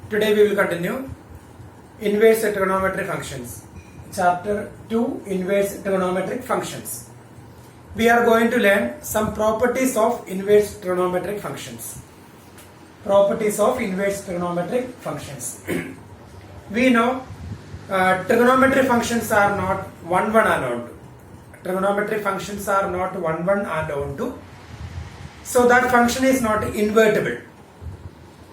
Today we will continue inverse trigonometric functions. Chapter 2, inverse trigonometric functions. We are going to learn some properties of inverse trigonometric functions. Properties of inverse trigonometric functions. We know trigonometric functions are not 1, 1 and on 2. Trigonometric functions are not 1, 1 and on 2. So that function is not invertible.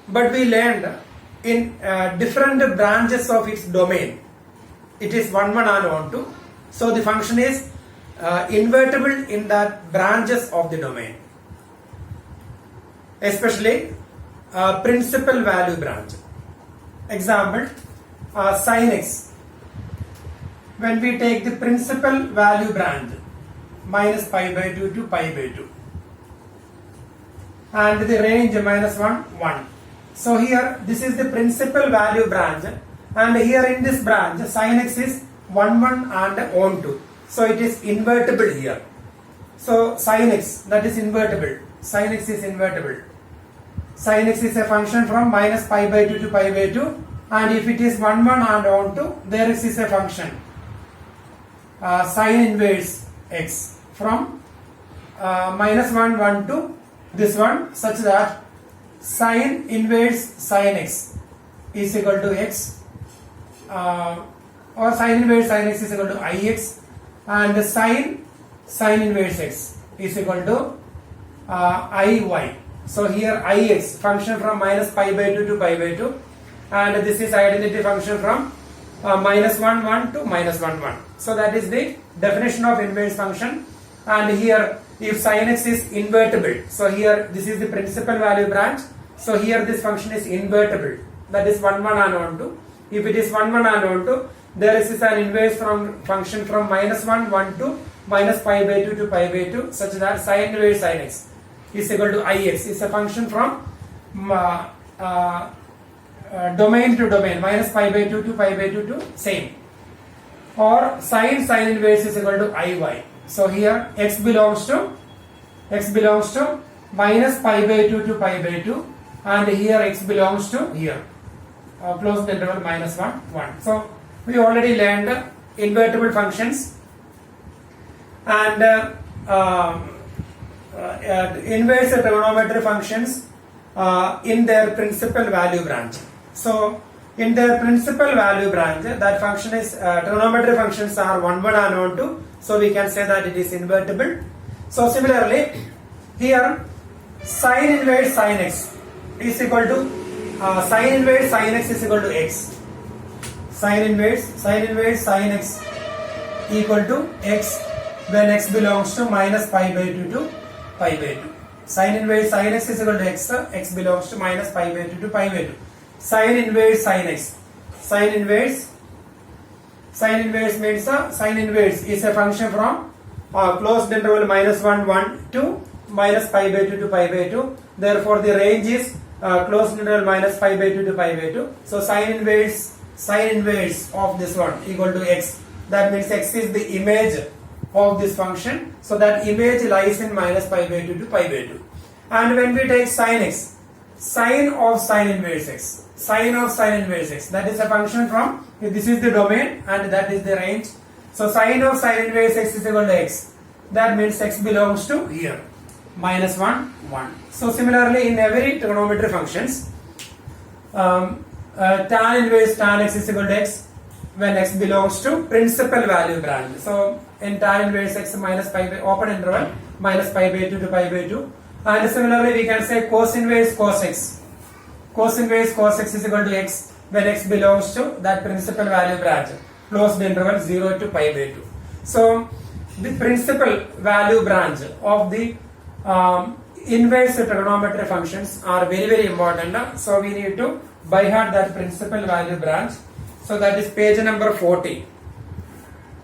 But we learned in different branches of its domain, it is 1, 1 and on 2. So the function is invertible in that branches of the domain. Especially principal value branch. Example, sin x. When we take the principal value branch, minus pi by 2 to pi by 2. And the range minus 1, 1. So here this is the principal value branch, and here in this branch sin x is 1, 1 and on 2. So it is invertible here. So sin x, that is invertible. Sin x is invertible. Sin x is a function from minus pi by 2 to pi by 2, and if it is 1, 1 and on 2, there is a function sin inverse x from minus 1, 1 to this one, such that sin inverse sin x is equal to x, or sin inverse sin x is equal to ix, and sin inverse x is equal to iy. So here ix, function from minus pi by 2 to pi by 2, and this is identity function from minus 1, 1 to minus 1, 1. So that is the definition of inverse function. And here if sin x is invertible, so here this is the principal value branch, so here this function is invertible, that is 1, 1 and on 2. If it is 1, 1 and on 2, there is an inverse from function from minus 1, 1 to minus pi by 2 to pi by 2, such that sin inverse sin x is equal to ix. Is a function from domain to domain, minus pi by 2 to pi by 2 to same. Or sin inverse is equal to iy. So here x belongs to minus pi by 2 to pi by 2, and here x belongs to here closed interval minus 1, 1. So we already learned invertible functions and inverse trigonometric functions in their principal value branch. So in their principal value branch, that function is trigonometric functions are 1, 1 and on 2. So we can say that it is invertible. So similarly, here sin inverse sin x is equal to sin inverse sin x is equal to x. Sin inverse sin x equal to x when x belongs to minus pi by 2 to pi by 2. Sin inverse sin x is equal to x, x belongs to minus pi by 2 to pi by 2. Sin inverse sin x. Sin inverse means sin inverse is a function from closed interval minus 1, 1 to minus pi by 2 to pi by 2. Therefore the range is closed interval minus pi by 2 to pi by 2. So sin inverse of this one equal to x. That means x is the image of this function. So that image lies in minus pi by 2 to pi by 2. And when we take sin x, sin of sin inverse x, that is a function from, this is the domain and that is the range. So sin of sin inverse x is equal to x. That means x belongs to here minus 1, 1. So similarly in every trigonometry functions, tan inverse tan x is equal to x when x belongs to principal value branch. So in tan inverse x minus pi by open interval minus pi by 2 to pi by 2. And similarly we can say cos inverse cos x. Cos inverse cos x is equal to x when x belongs to that principal value branch, closed interval 0 to pi by 2. So the principal value branch of the inverse trigonometry functions are very, very important. So we need to by heart that principal value branch. So that is page number 40.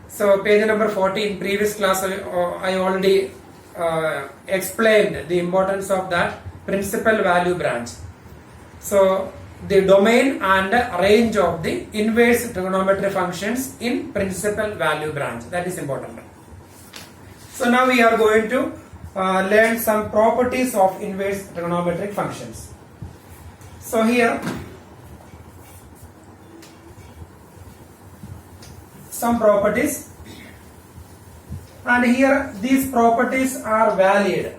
So page number 40, in previous class I already explained the importance of that principal value branch. So the domain and range of the inverse trigonometry functions in principal value branch, that is important. So now we are going to learn some properties of inverse trigonometric functions. So here some properties, and here these properties are valid.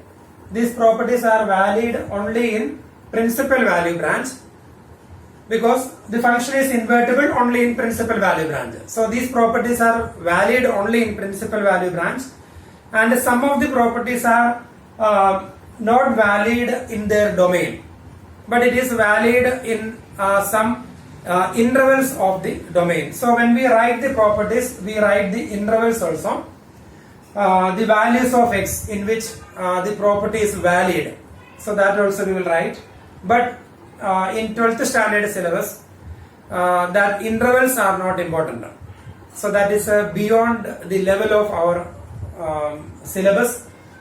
These properties are valid only in principal value branch, because the function is invertible only in principal value branch. So these properties are valid only in principal value branch, and some of the properties are not valid in their domain, but it is valid in some intervals of the domain. So when we write the properties, we write the intervals also, the values of x in which the property is valid. So that also we will write. But in 12th standard syllabus, that intervals are not important. So that is beyond the level of our syllabus.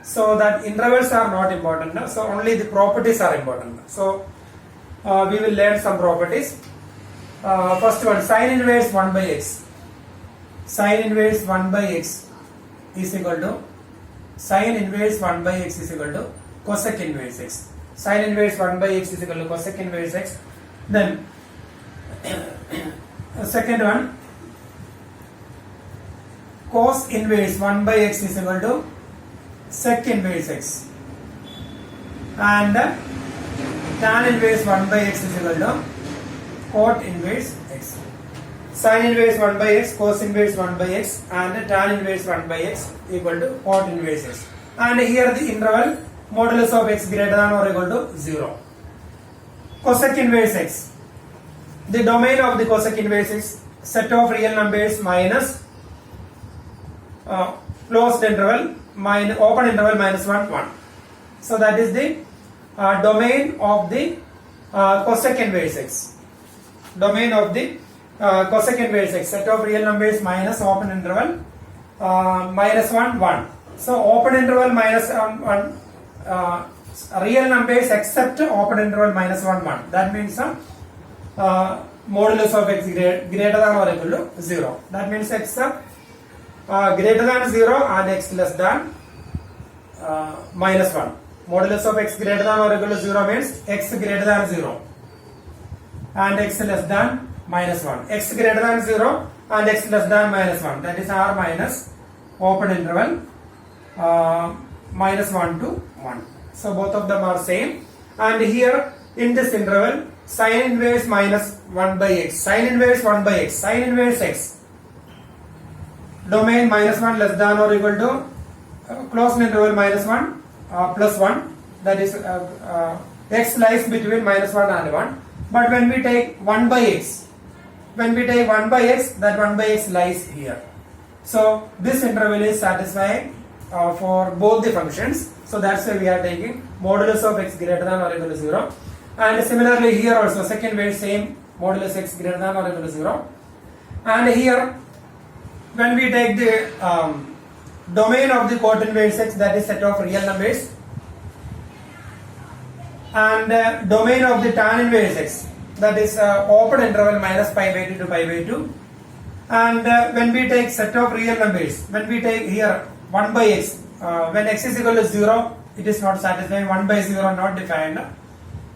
So that intervals are not important. So only the properties are important. So we will learn some properties. First one, sin inverse 1 by x. Sin inverse 1 by x is equal to sin inverse 1 by x is equal to cosec inverse x. Sin inverse 1 by x is equal to cosec inverse x. Then second one, cos inverse 1 by x is equal to sec inverse x, and tan inverse 1 by x is equal to cot inverse x. Sin inverse 1 by x, cos inverse 1 by x, and tan inverse 1 by x equal to cot inverse x. And here the interval modulus of x greater than or equal to 0. Cosec inverse x. The domain of the cosec inverse is set of real numbers minus closed interval minus open interval minus 1 1. So that is the domain of the cosec inverse x. Domain of the cosec inverse x, set of real numbers minus open interval minus 1 1. So open interval minus 1 real numbers except open interval minus 1 1. That means modulus of x greater than or equal to 0. That means x greater than 0 and x less than minus 1. Modulus of x greater than or equal to 0 means x greater than 0 and x less than minus 1. X greater than 0 and x less than minus 1. That is r minus open interval minus 1 to 1. So both of them are same. And here in this interval, sin inverse minus 1 by x. Sin inverse 1 by x. Sin inverse x. Domain minus 1 less than or equal to closed interval minus 1 plus 1. That is x lies between minus 1 and 1. But when we take 1 by x, that 1 by x lies here. So this interval is satisfying for both the functions. So that's why we are taking modulus of x greater than or equal to 0. And similarly here also second way same, modulus x greater than or equal to 0. And here when we take the domain of the cot inverse x, that is set of real numbers, and domain of the tan inverse x, that is open interval minus pi by 2 to pi by 2. And when we take set of real numbers, when we take here 1 by x, when x is equal to 0, it is not satisfying. 1 by 0 not defined.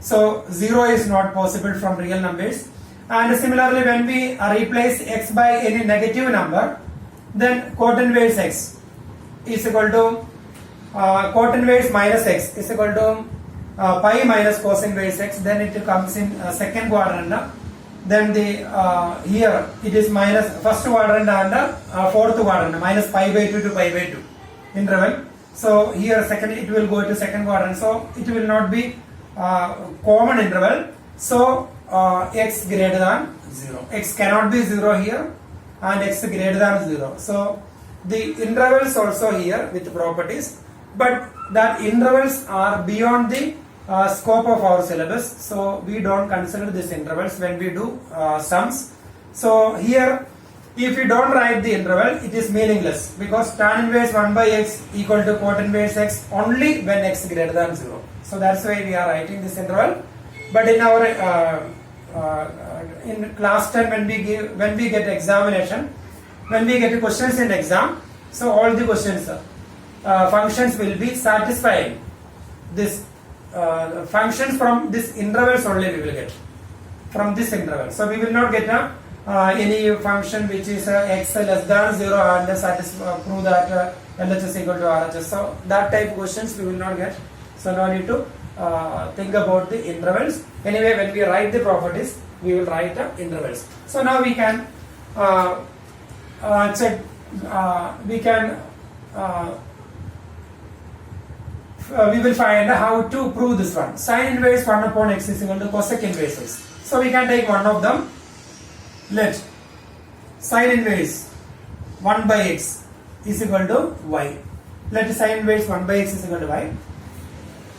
So 0 is not possible from real numbers. And similarly, when we replace x by any negative number, then cot inverse x is equal to cot inverse minus x is equal to pi minus cos inverse x. Then it comes in second quadrant. Then the here it is minus first quadrant and fourth quadrant, minus pi by 2 to pi by 2 interval. So here second it will go to second quadrant. So it will not be common interval. So x greater than 0. X cannot be 0 here, and x greater than 0. So the intervals also here with properties, but that intervals are beyond the scope of our syllabus. So we don't consider these intervals when we do sums. So here if you don't write the interval, it is meaningless, because tan inverse 1 by x equal to cot inverse x only when x greater than 0. So that's why we are writing this interval. But in our in class 10, when we get examination, when we get questions in exam, so all the questions functions will be satisfying this functions from this intervals only we will get from this interval. So we will not get any function which is x less than 0 and prove that LHS is equal to RHS. So that type of questions we will not get. So no need to think about the intervals. Anyway, when we write the properties, we will write intervals. So now we can check. We will find how to prove this one. Sin inverse 1 upon x is equal to cosec inverse x. So we can take one of them. Let sin inverse 1 by x is equal to y. Let sin inverse 1 by x is equal to y.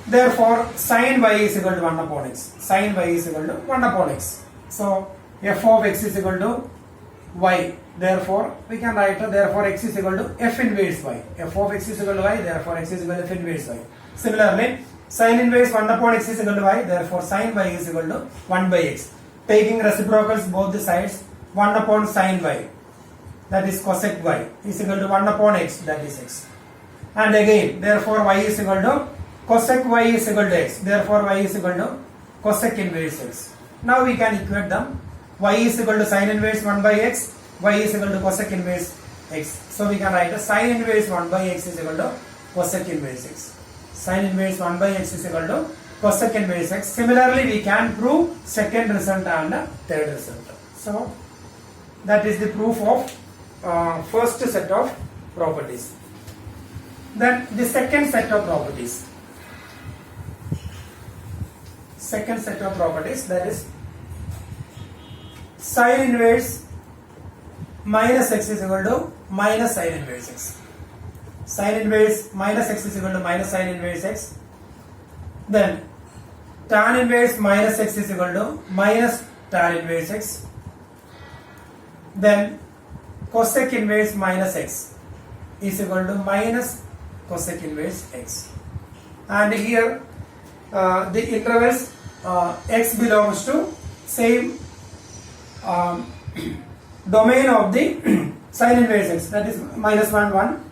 Therefore, sin y is equal to 1 upon x. Sin y is equal to 1 upon x. So, f of x is equal to y. Therefore, we can write therefore x is equal to f inverse y. F of x is equal to y. Therefore, x is equal to f inverse y. Similarly, sin inverse 1 upon x is equal to y. Therefore, sin y is equal to 1 by x. Taking reciprocals both the sides, 1 upon sin y, that is cosec y, is equal to 1 upon x, that is x. And again, therefore y is equal to cosec y is equal to x. Therefore y is equal to cosec inverse x. Now we can equate them. Y is equal to sin inverse 1 by x. Y is equal to cosec inverse x. So we can write a sin inverse 1 by x is equal to cosec inverse x. Sin inverse 1 by x is equal to cosec inverse x. Similarly, we can prove second result and third result. So that is the proof of first set of properties. Then the second set of properties. Second set of properties, that is sin inverse minus x is equal to minus sin inverse x. Sin inverse minus x is equal to minus sin inverse x. Then tan inverse minus x is equal to minus tan inverse x. Then cosec inverse minus x is equal to minus cosec inverse x. And here the intervals x belongs to same domain of the sin inverse x, that is minus 1 1.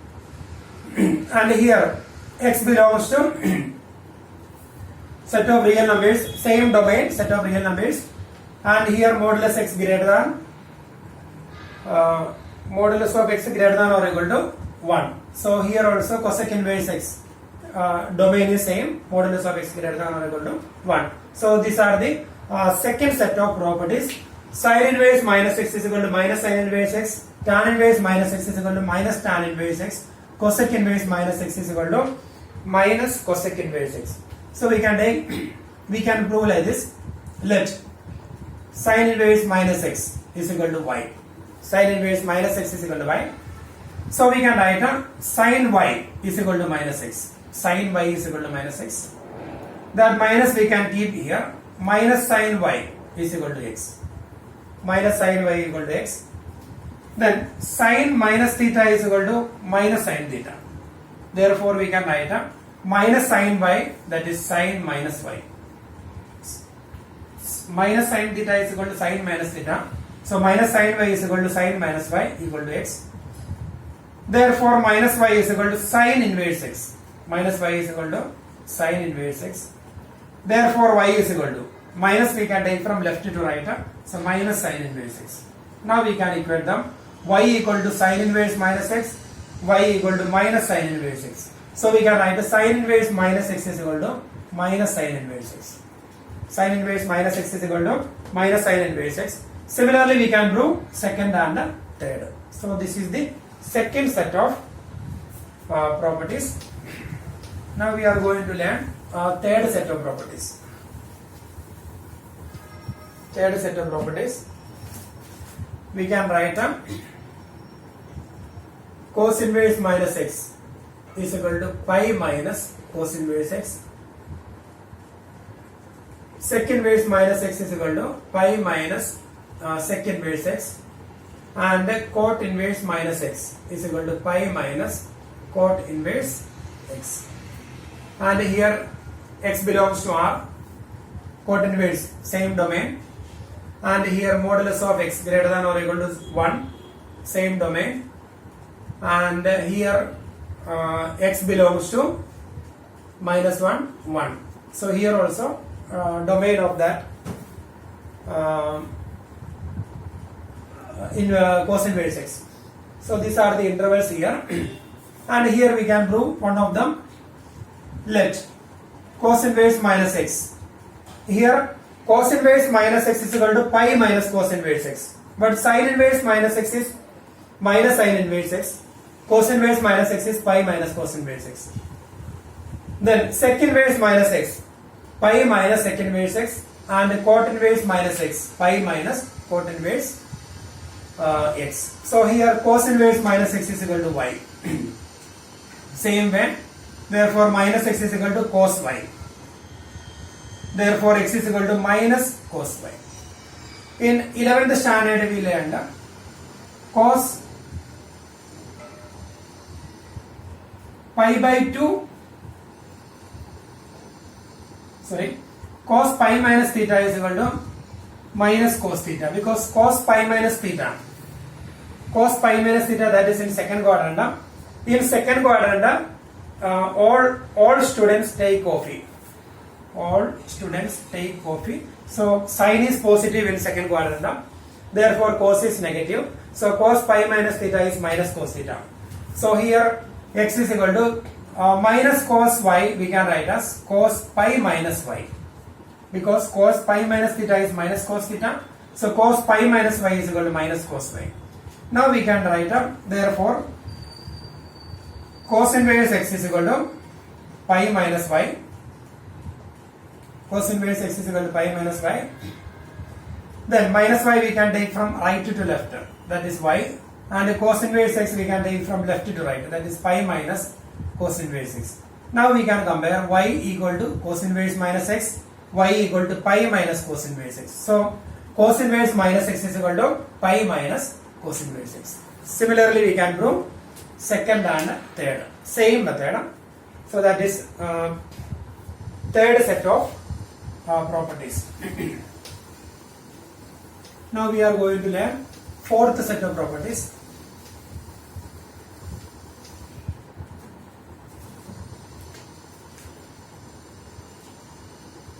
And here x belongs to set of real numbers, same domain, set of real numbers. And here modulus x greater than modulus of x greater than or equal to 1. So here also cosec inverse x domain is same, modulus of x greater than or equal to 1. So these are the second set of properties. Sin inverse minus x is equal to minus sin inverse x. Tan inverse minus x is equal to minus tan inverse x. Cosec inverse minus x is equal to minus cosec inverse x. So we can prove like this. Let sin inverse minus x is equal to y. Sin inverse minus x is equal to y. So we can write sin y is equal to minus x. Sin y is equal to minus x. That minus we can keep here. Minus sin y is equal to x. Minus sin y equal to x. Then sin minus theta is equal to minus sin theta. Therefore we can write minus sin y, that is sin minus y. Minus sin theta is equal to sin minus theta. So minus sin y is equal to sin minus y equal to x. Therefore minus y is equal to sin inverse x. Minus y is equal to sin inverse x. Therefore y is equal to minus, we can take from left to right. So minus sin inverse x. Now we can equate them. Y equal to sin inverse minus x. Y equal to minus sin inverse x. So we can write sin inverse minus x is equal to minus sin inverse x. Sin inverse minus x is equal to minus sin inverse x. Similarly, we can prove second and third. So this is the second set of properties. Now we are going to learn third set of properties. Third set of properties. We can write cos inverse minus x is equal to pi minus cos inverse x. Sec inverse minus x is equal to pi minus sec inverse x. And cot inverse minus x is equal to pi minus cot inverse x. And here x belongs to R. Cot inverse same domain. And here modulus of x greater than or equal to 1, same domain. And here x belongs to minus 1 1. So here also domain of that cos inverse x. So these are the intervals here. And here we can prove one of them. Let cos inverse minus x. Here cos inverse minus x is equal to pi minus cos inverse x. But sin inverse minus x is minus sin inverse x. Cos inverse minus x is pi minus cos inverse x. Then sec inverse minus x, pi minus sec inverse x, and cot inverse minus x, pi minus cot inverse x. So here cos inverse minus x is equal to y. Same way, therefore minus x is equal to cos y. Therefore x is equal to minus cos y. In 11th standard we learned cos pi by 2, cos pi minus theta is equal to minus cos theta, because cos pi minus theta, that is in second quadrant. In second quadrant, all students take coffee. So sin is positive in second quadrant. Therefore cos is negative. So cos pi minus theta is minus cos theta. So here x is equal to minus cos y, we can write as cos pi minus y, because cos pi minus theta is minus cos theta. So cos pi minus y is equal to minus cos y. Now we can write up, therefore cos inverse x is equal to pi minus y. Cos inverse x is equal to pi minus y. Then minus y we can take from right to left, that is y. And cos inverse x we can take from left to right, that is pi minus cos inverse x. Now we can compare y equal to cos inverse minus x, y equal to pi minus cos inverse x. So cos inverse minus x is equal to pi minus cos inverse x. Similarly we can prove second and third, same method. So that is third set of properties. Now we are going to learn fourth set of properties.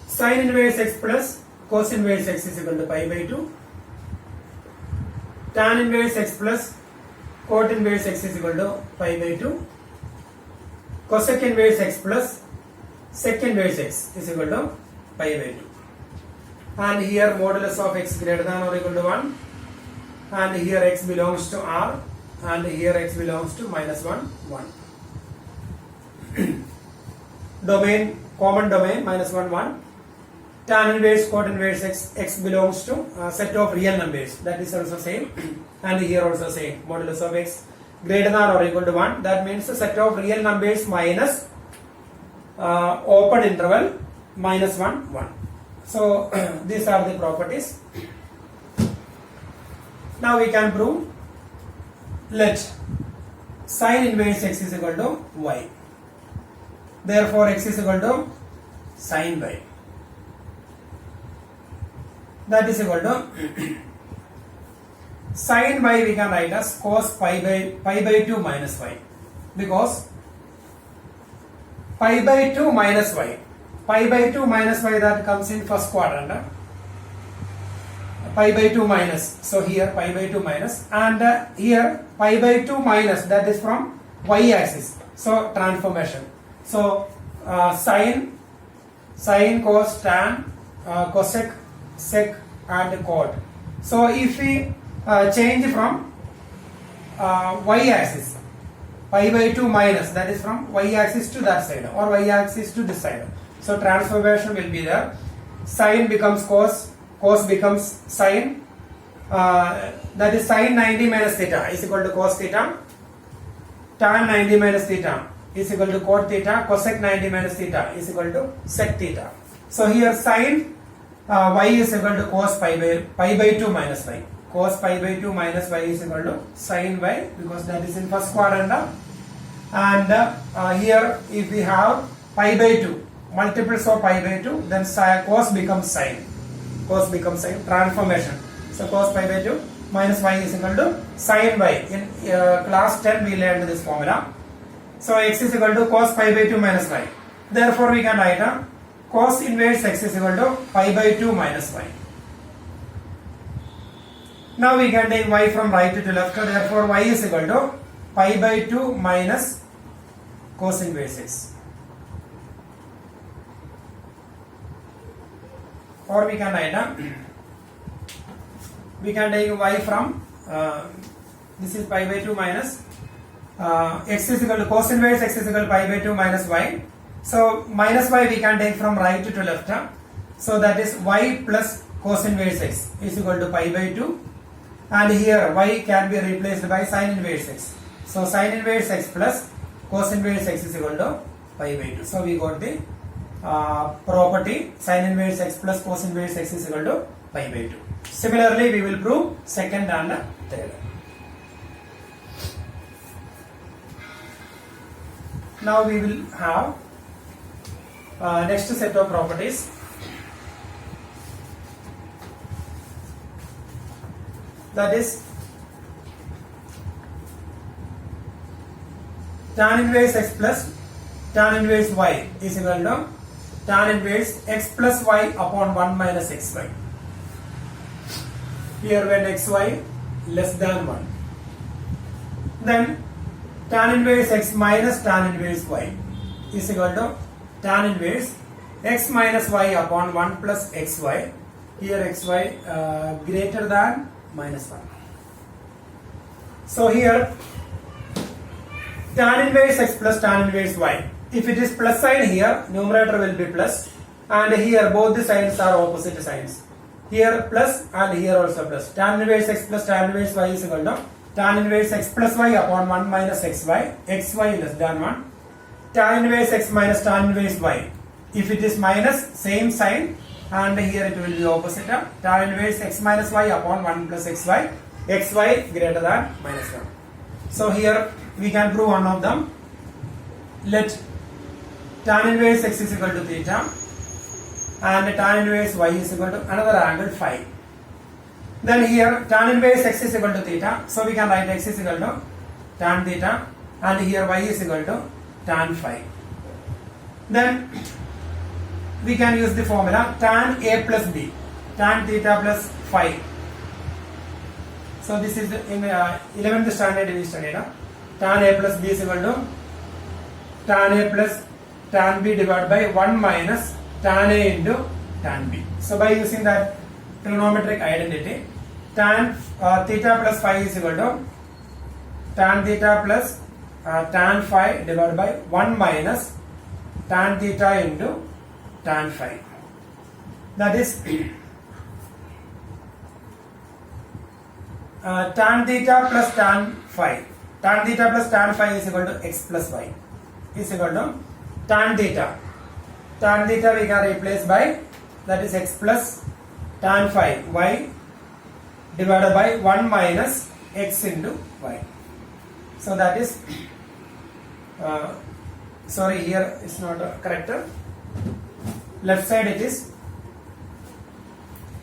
Sin inverse x plus cos inverse x is equal to pi by 2. Tan inverse x plus cot inverse x is equal to pi by 2. Cosec inverse x plus sec inverse x is equal to pi by 2. And here modulus of x greater than or equal to 1. And here x belongs to R. And here x belongs to minus 1, 1. Domain, common domain, minus 1, 1. Tan inverse, cot inverse x belongs to set of real numbers. That is also same. And here also same. Modulus of x greater than or equal to 1. That means the set of real numbers minus open interval minus 1, 1. So these are the properties. Now we can prove, let sin inverse x is equal to y. Therefore x is equal to sin y. That is equal to sin y we can write as cos pi by 2 minus y, because pi by 2 minus y, that comes in first quadrant. Pi by 2 minus, so here pi by 2 minus, and here pi by 2 minus, that is from y axis, so transformation. So sin, cos, tan, cosec, sec and cot. So if we change from y axis, pi by 2 minus, that is from y axis to that side or y axis to this side, so transformation will be there. Sin becomes cos, cos becomes sin, that is sin 90 minus theta is equal to cos theta, tan 90 minus theta is equal to cot theta, cosec 90 minus theta is equal to sec theta. So here sin y is equal to cos pi by 2 minus y. Cos pi by 2 minus y is equal to sin y, because that is in first quadrant. And here if we have pi by 2, multiples of pi by 2, then cos becomes sin. Cos becomes sin, transformation. So cos pi by 2 minus y is equal to sin y. In class 10 we learned this formula. So x is equal to cos pi by 2 minus y. Therefore we can write cos inverse x is equal to pi by 2 minus y. Now we can take y from right to left. Therefore, y is equal to pi by 2 minus cos inverse x. Or we can write we can take y from this is pi by 2 minus x is equal to cos inverse x is equal to pi by 2 minus y. So minus y we can take from right to left. So that is y plus cos inverse x is equal to pi by 2, and here y can be replaced by sin inverse x. So sin inverse x plus cos inverse x is equal to pi by 2. So we got the property sin inverse x plus cos inverse x is equal to pi by 2. Similarly, we will prove second and third. Now we will have next set of properties. That is tan inverse x plus tan inverse y is equal to tan inverse x plus y upon 1 minus xy. Here when xy less than 1. Then tan inverse x minus tan inverse y is equal to tan inverse x minus y upon 1 plus xy. Here xy greater than minus 1. So here tan inverse x plus tan inverse y. If it is plus sign here, numerator will be plus, and here both the signs are opposite signs. Here plus and here also plus. Tan inverse x plus tan inverse y is equal to tan inverse x plus y upon 1 minus xy. Xy less than 1. Tan inverse x minus tan inverse y. If it is minus, same sign, and here it will be opposite. Tan inverse x minus y upon 1 plus xy. Xy greater than minus 1. So here we can prove one of them. Let tan inverse x is equal to theta and tan inverse y is equal to another angle phi. Then here tan inverse x is equal to theta, so we can write x is equal to tan theta, and here y is equal to tan phi. Then we can use the formula tan a plus b, tan theta plus phi. So this is in 11th standard we studied. Tan a plus b is equal to tan a plus tan b divided by 1 minus tan a into tan b. So by using that trigonometric identity, tan theta plus phi is equal to tan theta plus tan phi divided by 1 minus tan theta into tan phi. That is tan theta plus tan phi. Tan theta plus tan phi is equal to x plus y is equal to tan theta. Tan theta we can replace by, that is x plus tan phi y divided by 1 minus x into y. So that is sorry, here it's not correct. Left side it is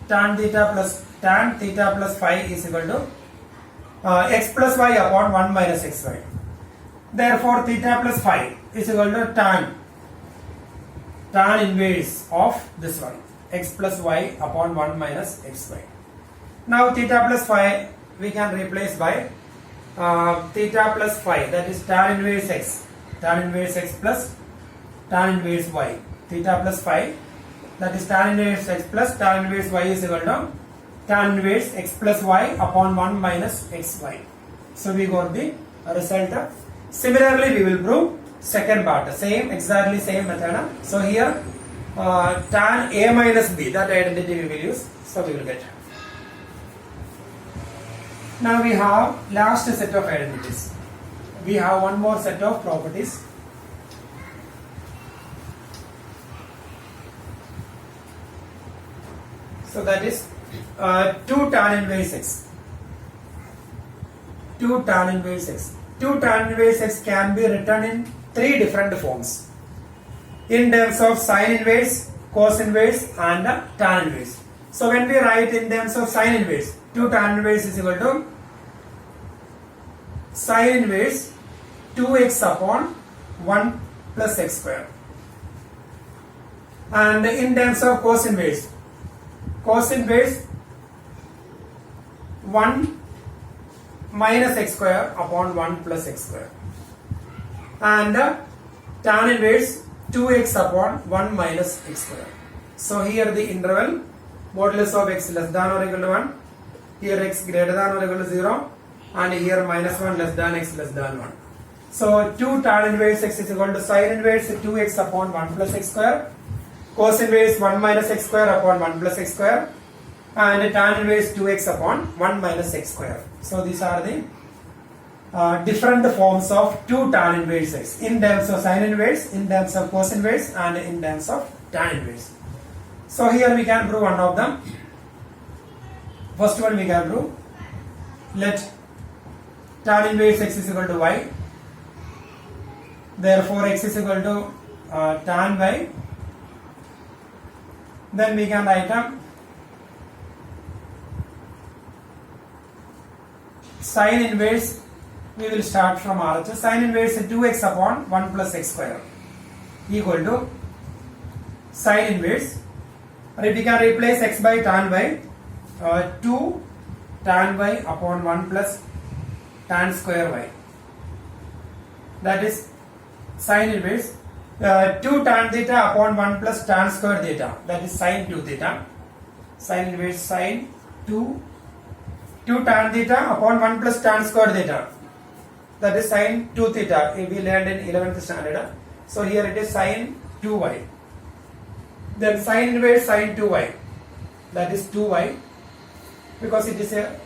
tan theta plus phi is equal to x plus y upon 1 minus xy. Therefore theta plus phi is equal to tan inverse of this one, x plus y upon 1 minus xy. Now theta plus phi we can replace by theta plus phi, that is tan inverse x plus tan inverse y. Theta plus phi, that is tan inverse x plus tan inverse y is equal to tan inverse x plus y upon 1 minus xy. So we got the result. Similarly we will prove second part, exactly same method. So here tan a minus b, that identity we will use, so we will get. Now we have last set of identities. We have one more set of properties. So that is 2 tan inverse x. 2 tan inverse x. 2 tan inverse x can be written in 3 different forms in terms of sin inverse, cos inverse and tan inverse. So when we write in terms of sin inverse, 2 tan inverse is equal to sin inverse 2x upon 1 plus x square. And in terms of cos inverse 1 minus x square upon 1 plus x square, and tan inverse 2x upon 1 minus x square. So here the interval modulus of x less than or equal to 1, here x greater than or equal to 0, and here minus 1 less than x less than 1. So 2 tan inverse x is equal to sin inverse 2x upon 1 plus x square, cos inverse 1 minus x square upon 1 plus x square, and tan inverse 2x upon 1 minus x square. So these are the different forms of 2 tan inverse x in terms of sin inverse, in terms of cos inverse, and in terms of tan inverse. So here we can prove one of them. First one we can prove. Let tan inverse x is equal to y. Therefore x is equal to tan y. Then we can write sin inverse. We will start from RHS. Sin inverse 2x upon 1 plus x square equal to sin inverse. Or if we can replace x by tan y, 2 tan y upon 1 plus tan square y. That is sin inverse 2 tan theta upon 1 plus tan square theta. That is sin 2 theta. Sin inverse sin 2 tan theta upon 1 plus tan square theta. That is sin 2 theta. We learned in 11th standard. So here it is sin 2y. Then sin inverse sin 2y. That is 2y. Because it is a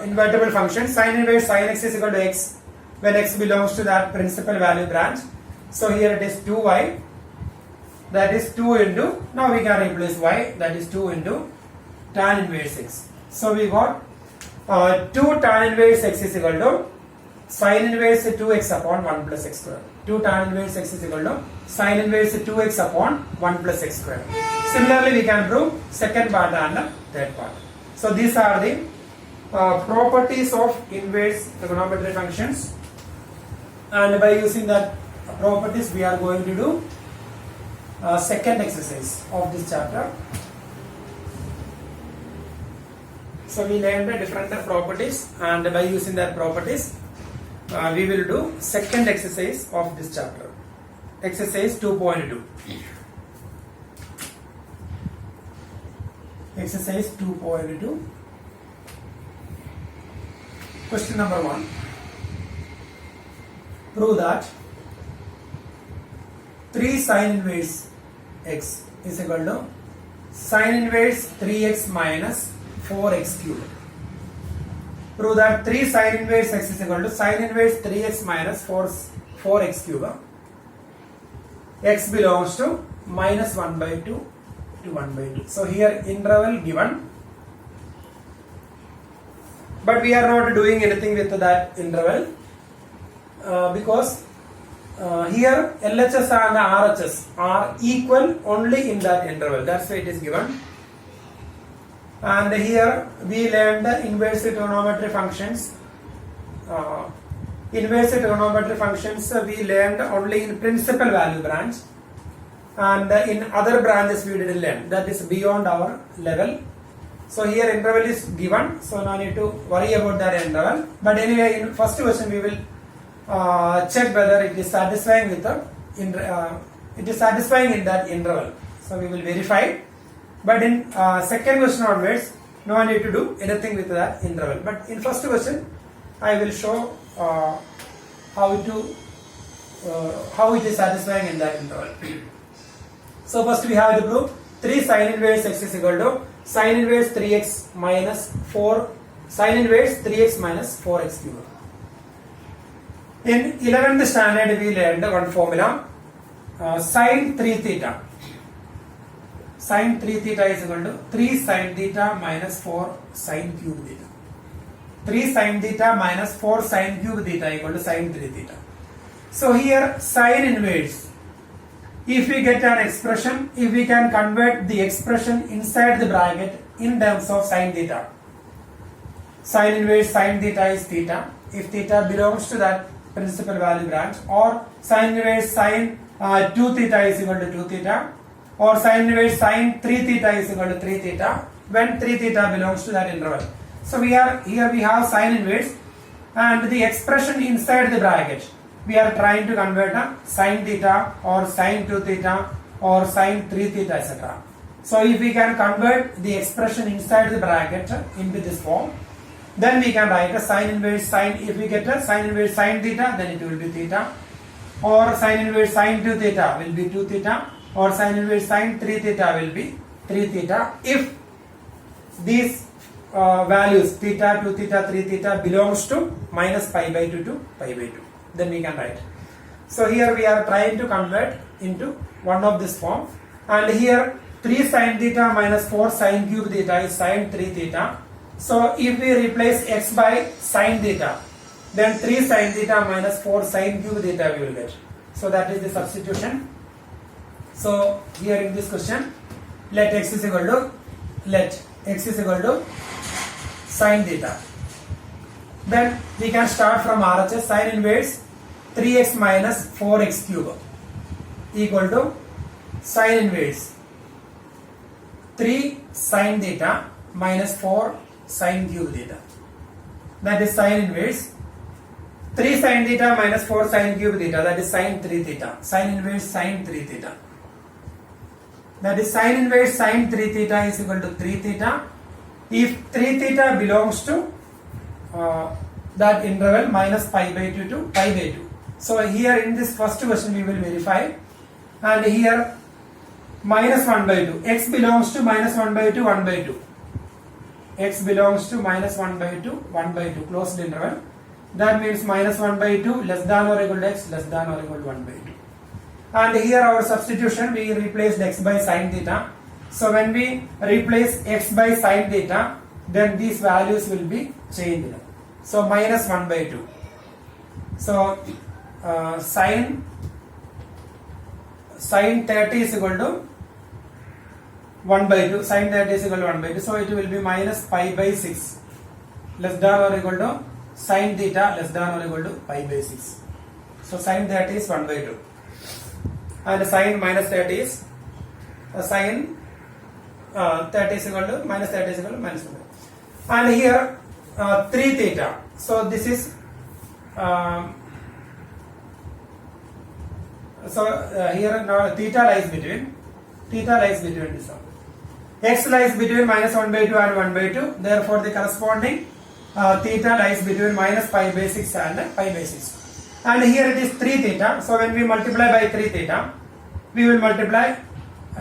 invertible function. Sin inverse sin x is equal to x when x belongs to that principal value branch. So here it is 2y. That is 2 into, now we can replace y. That is 2 into tan inverse x. So we got 2 tan inverse x is equal to sin inverse 2x upon 1 plus x square. 2 tan inverse x is equal to sin inverse 2x upon 1 plus x square. Similarly, we can prove second part and the third part. So these are the properties of inverse trigonometric functions, and by using that properties we are going to do second exercise of this chapter. So we learned the different properties, and by using that properties we will do second exercise of this chapter, exercise 2.2. Exercise 2.2. Question number 1. Prove that 3 sin inverse x is equal to sin inverse 3x minus 4x cubed. Prove that 3 sin inverse x is equal to sin inverse 3x minus 4x cubed. X belongs to minus 1 by 2 to 1 by 2. So here interval given, but we are not doing anything with that interval because here LHS and RHS are equal only in that interval. That's why it is given. And here we learned the inverse trigonometry functions. Inverse trigonometry functions we learned only in principal value branch, and in other branches we didn't learn. That is beyond our level. So here interval is given, so no need to worry about that interval. But anyway, in first question we will check whether it is satisfying with the it is satisfying in that interval. So we will verify. But in second question onwards, no need to do anything with that interval. But in first question, I will show how it is satisfying in that interval. So first we have to prove 3 sin inverse x is equal to sin inverse 3x minus 4 sin inverse 3x minus 4x cubed. In 11th standard we learned one formula, sin 3 theta. Sin 3 theta is equal to 3 sin theta minus 4 sin cube theta. 3 sin theta minus 4 sin cube theta equal to sin 3 theta. So here sin inverse, if we get an expression, if we can convert the expression inside the bracket in terms of sin theta. Sin inverse sin theta is theta. If theta belongs to that principal value branch, or sin inverse sin 2 theta is equal to 2 theta, or sin inverse sin 3 theta is equal to 3 theta when 3 theta belongs to that interval. So we have sine inverse, and the expression inside the bracket, we are trying to convert a sine theta or sine 2 theta or sine 3 theta, etc. So if we can convert the expression inside the bracket into this form, then we can write a sine inverse sine. If we get a sine inverse sine theta, then it will be theta, or sine inverse sine 2 theta will be 2 theta, or sine inverse sine 3 theta will be 3 theta. If these values theta, 2 theta, 3 theta belongs to minus pi by 2 to pi by 2, then we can write. So here we are trying to convert into one of this form, and here 3 sine theta minus 4 sine cube theta is sine 3 theta. So if we replace x by sine theta, then 3 sine theta minus 4 sine cube theta we will get. So that is the substitution. So here in this question, let x is equal to sine theta. Then we can start from RHS. Sine inverse 3x minus 4x cube equal to sine inverse 3 sine theta minus 4 sine cube theta. That is sine inverse 3 sine theta minus 4 sine cube theta, that is sine 3 theta. Sine inverse sine 3 theta. That is sine inverse sine 3 theta is equal to 3 theta. If 3 theta belongs to that interval minus pi by 2 to pi by 2. So here in this first question we will verify, and here minus 1 by 2. X belongs to minus 1 by 2, 1 by 2. X belongs to minus 1 by 2, 1 by 2, closed interval. That means minus 1 by 2 less than or equal to x less than or equal to 1 by 2. And here our substitution, we replaced x by sine theta. So when we replace x by sine theta, then these values will be changed. So minus 1 by 2. So sine 30 is equal to 1 by 2. Sine 30 is equal to 1 by 2. So it will be minus pi by 6 less than or equal to sine theta less than or equal to pi by 6. So sine 30 is 1 by 2. And sine minus 30 is sine 30 is equal to minus 30 is equal to minus 1. And here 3 theta. So this is here now theta lies between this one. X lies between minus 1 by 2 and 1 by 2. Therefore the corresponding theta lies between minus pi by 6 and pi by 6. And here it is 3 theta. So when we multiply by 3 theta, we will multiply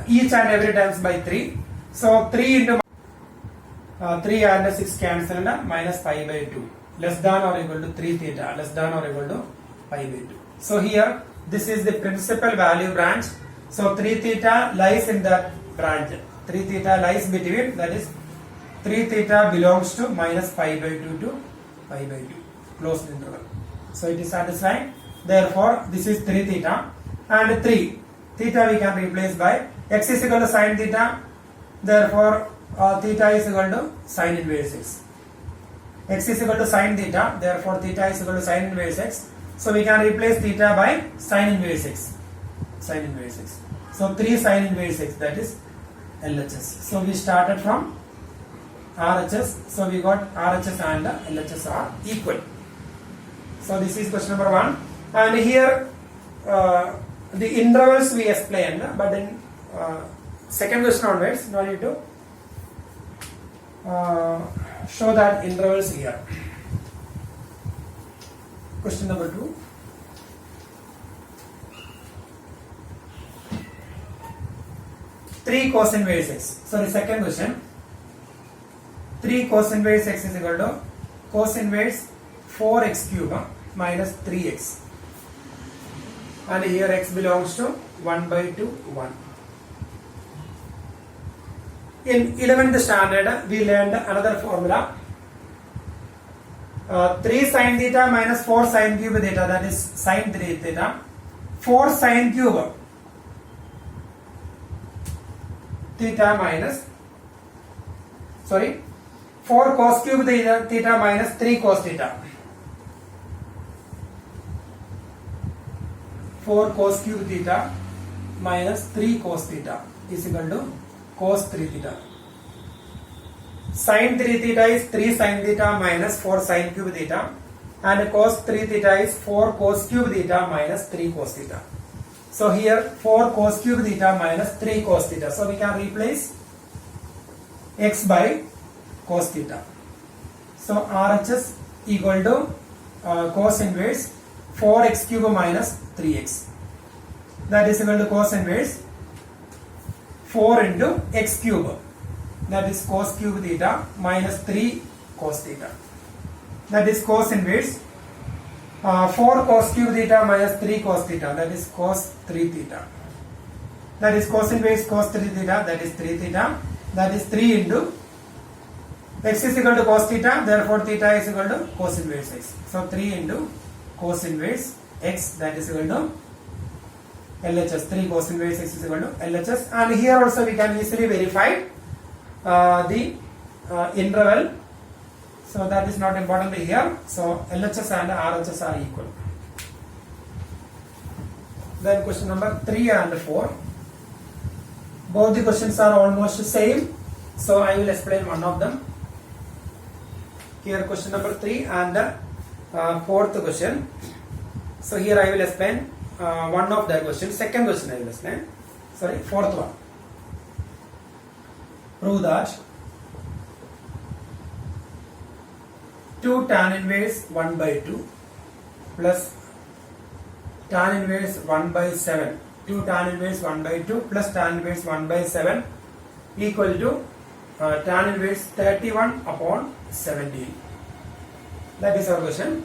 each and every times by 3. So 3 into 3 and 6 cancel, and minus pi by 2 less than or equal to 3 theta less than or equal to pi by 2. So here this is the principal value branch. So 3 theta lies in that branch. 3 theta lies between, that is 3 theta belongs to minus pi by 2 to pi by 2, closed interval. So it is satisfying. Therefore this is 3 theta, and 3 theta we can replace by x is equal to sine theta. Therefore theta is equal to sine inverse x. X is equal to sine theta. Therefore theta is equal to sine inverse x. So we can replace theta by sine inverse x. Sine inverse x. So 3 sine inverse x, that is LHS. So we started from RHS. So we got RHS and LHS are equal. So this is question number 1. And here the intervals we explained, but in second question onwards, now you need to show that intervals here. Question number 2. Three cos inverse x. So the second question, 3 cos inverse x is equal to cos inverse 4x cube minus 3x. And here x belongs to 1 by 2, 1. In 11th standard, we learned another formula. 3 sin theta minus 4 sin cube theta, that is sin 3 theta. 4 sin cube theta minus, 4 cos cube theta minus 3 cos theta. 4 cos cube theta minus 3 cos theta is equal to cos 3 theta. Sin 3 theta is 3 sin theta minus 4 sin cube theta, and cos 3 theta is 4 cos cube theta minus 3 cos theta. So here 4 cos cube theta minus 3 cos theta. So we can replace x by cos theta. So RHS equal to cos inverse 4x cube minus 3x. That is equal to cos inverse 4 into x cube. That is cos cube theta minus 3 cos theta. That is cos inverse 4 cos cube theta minus 3 cos theta. That is cos 3 theta. That is cos inverse cos 3 theta. That is 3 theta. That is 3 into x is equal to cos theta. Therefore theta is equal to cos inverse x. So 3 into cos inverse x, that is equal to LHS. 3 cos inverse x is equal to LHS. And here also we can easily verify the interval. So that is not important here. So LHS and RHS are equal. Then question number 3 and 4. Both the questions are almost same. So I will explain one of them. Here question number 3 and fourth question. So here I will explain one of the questions. Second question I will explain. Sorry, fourth one. Prove that 2 tan inverse 1 by 2 plus tan inverse 1 by 7. 2 tan inverse 1 by 2 plus tan inverse 1 by 7 equal to tan inverse 31 upon 17. That is our question.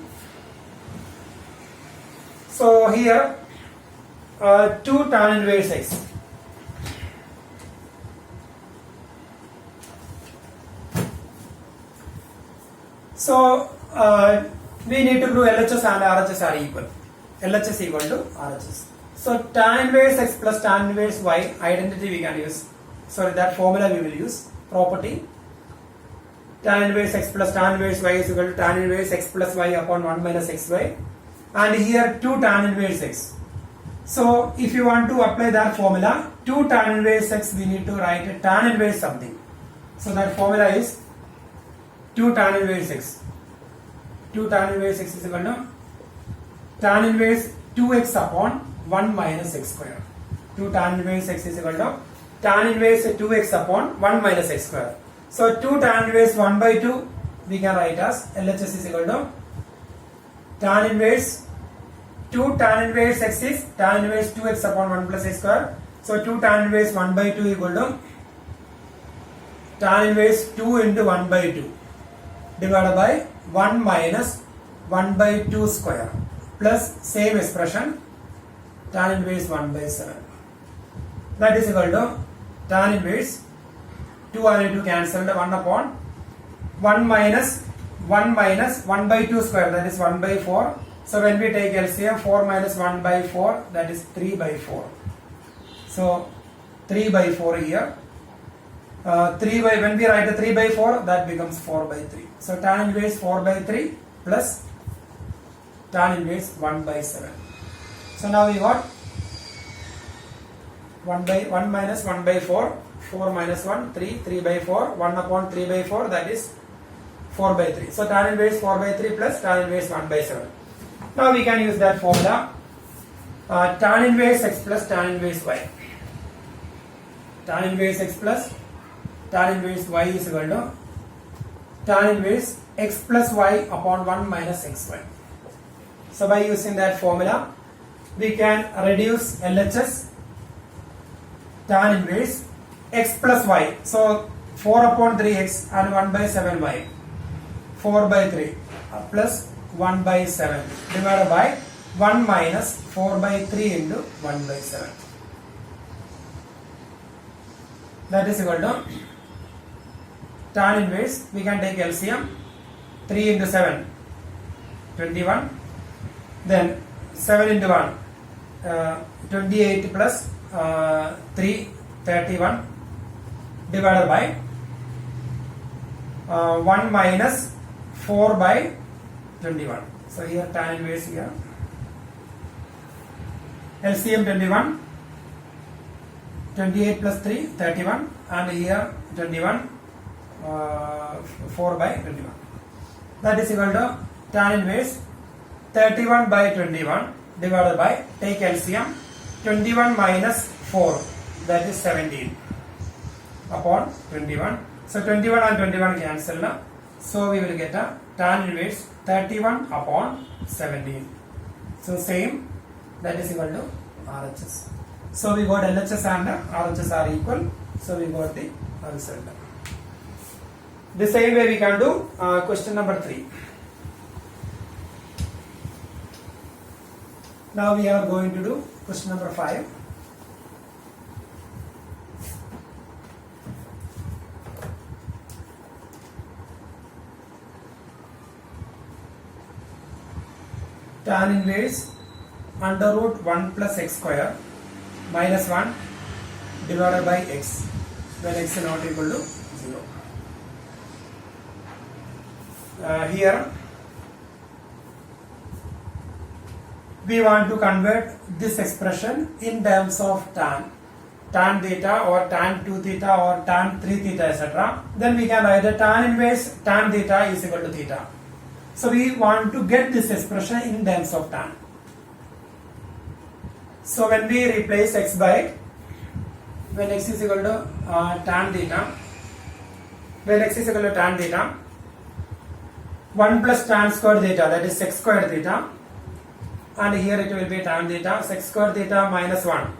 So here 2 tan inverse x. So we need to prove LHS and RHS are equal. LHS equal to RHS. So tan inverse x plus tan inverse y identity we can use. Sorry, that formula we will use. Property. Tan inverse x plus tan inverse y is equal to tan inverse x plus y upon 1 minus xy. And here 2 tan inverse x. So if you want to apply that formula, 2 tan inverse x, we need to write a tan inverse something. So that formula is 2 tan inverse x. 2 tan inverse x is equal to tan inverse 2x upon 1 minus x square. 2 tan inverse x is equal to tan inverse 2x upon 1 minus x square. So 2 tan inverse 1 by 2 we can write as LHS is equal to tan inverse 2 tan inverse x is tan inverse 2x upon 1 plus x square. So 2 tan inverse 1 by 2 equal to tan inverse 2 into 1 by 2 divided by 1 minus 1 by 2 square plus same expression tan inverse 1 by 7. That is equal to tan inverse 2 and 2 cancelled, 1 upon 1 minus 1 by 2 square, that is 1 by 4. So when we take LCM, 4 minus 1 by 4, that is 3 by 4. So 3 by 4 here. When we write a 3 by 4, that becomes 4 by 3. So tan inverse 4 by 3 plus tan inverse 1 by 7. So now we got 1 minus 1 by 4, 4 minus 1, 3, 3 by 4, 1 upon 3 by 4, that is 4 by 3. So tan inverse 4 by 3 plus tan inverse 1 by 7. Now we can use that formula. Tan inverse x plus tan inverse y. Tan inverse x plus tan inverse y is equal to tan inverse x plus y upon 1 minus xy. So by using that formula, we can reduce LHS tan inverse x plus y. So 4 upon 3x and 1 by 7y. 4 by 3 plus 1 by 7 divided by 1 minus 4 by 3 into 1 by 7. That is equal to tan inverse, we can take LCM, 3 into 7, 21, then 7 into 1, 28 plus 3, 31 divided by 1 minus 4 by 21. So here tan inverse here. LCM 21, 28 plus 3, 31, and here 21, 4 by 21. That is equal to tan inverse 31 by 21 divided by, take LCM, 21 minus 4, that is 17 upon 21. So 21 and 21 cancel now. So we will get a tan inverse 31 upon 17. So same, that is equal to RHS. So we got LHS and RHS are equal. So we got the result. The same way we can do question number 3. Now we are going to do question number 5. Tan inverse under root 1 plus x square minus 1 divided by x when x is not equal to 0. Here we want to convert this expression in terms of tan theta or tan 2 theta or tan 3 theta etc. Then we can write the tan inverse tan theta is equal to theta. So we want to get this expression in terms of tan. So when we replace x by, when x is equal to tan theta, when x is equal to tan theta, 1 plus tan square theta, that is sec square theta, and here it will be tan theta, sec square theta minus 1